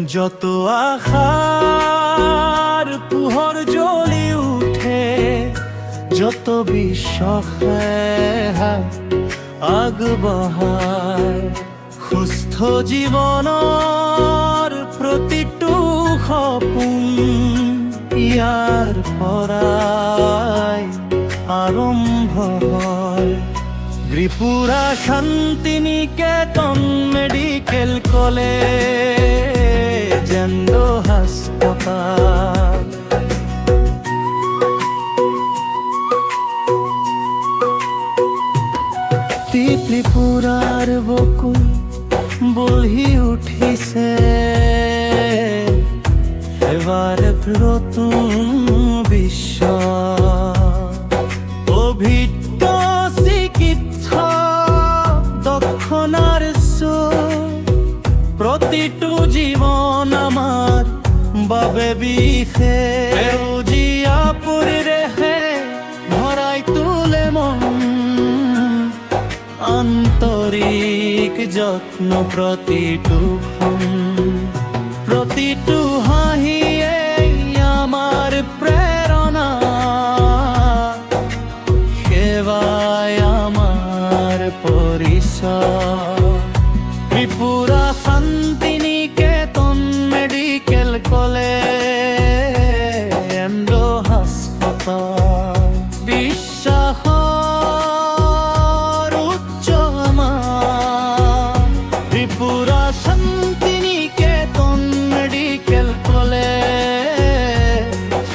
যত আশার পোহৰ জ্বলি উঠে, যত বিশ্বাসে আগবঢ়ায় সুস্থ জীৱনৰ প্ৰতিটো সপোন ইয়াৰ পৰাই আৰম্ভ হয়। ত্ৰিপুরা শান্তিনিকেতন মেডিকেল কলেজ এন্ড হাসপাতাল। ত্রিপুরার বকুল বলহি উঠিছে, এবার নতুন বিশ্ব অভিজ্ঞ চিকিৎসক দক্ষণার প্ৰতিটো জীৱন আমাৰ বাবে বিশেষ। সেউজীয়া পৰিৱেশে ভৰাই তোলে মন, আন্তৰিক যত্ন প্ৰতিটো প্ৰতিটো হাঁহিয়ে আমাৰ প্ৰেৰণা, সেৱাই আমাৰ পৰিচয়। Tripura Santiniketan medical college and হাসপাতাল, বিশ্বাসৰ উচ্চ আমাৰ। Tripura Santiniketan medical college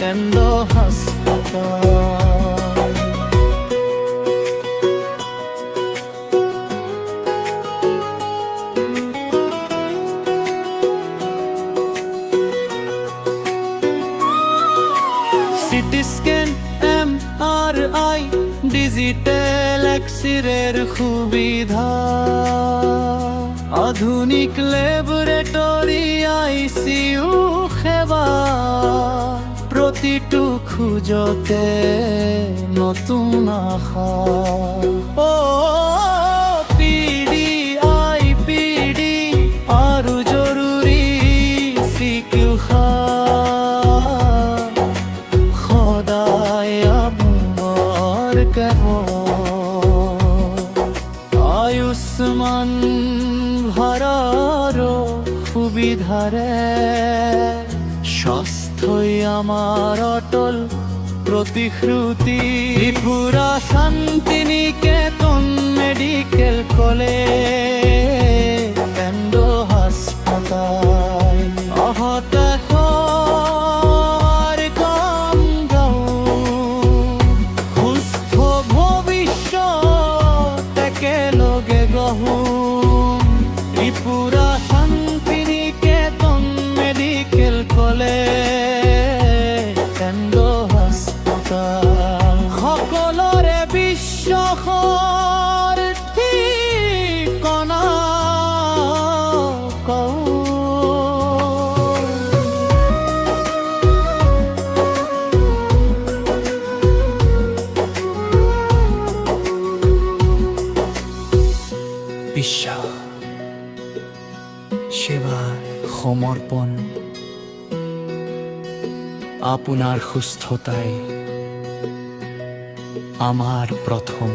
and হাসপাতাল। সিটি স্ক্যান, MRI, ডিজিটাল এক্সরের সুবিধা, আধুনিক ল্যাবরেটরি, ICU সেৱা, প্ৰতিটো খোজতে নতুন আশা। PD, IPD আৰু জৰুৰী চিকিৎসা সদায় আপোনাৰ আয়ুষ্মান ভাৰত সুবিধাৰে স্বাস্থ্যই আমাৰ অটল প্ৰতিশ্ৰুতি। Tripura Santiniketan medical college and হাসপাতাল, অহতাশৰ কম গাঁও, সুস্থ ভৱিষ্যত একেলগে গঢ়োঁ। Tripura Santiniketan medical college and হাসপাতাল, সকলৰে বিশ্বাসৰ ঠিকনা কওঁ। বিশ্বাস, সেৱা, সমৰ্পণ, আপোনাৰ সুস্থতাই আমার প্রথম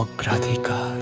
অগ্রাধিকার।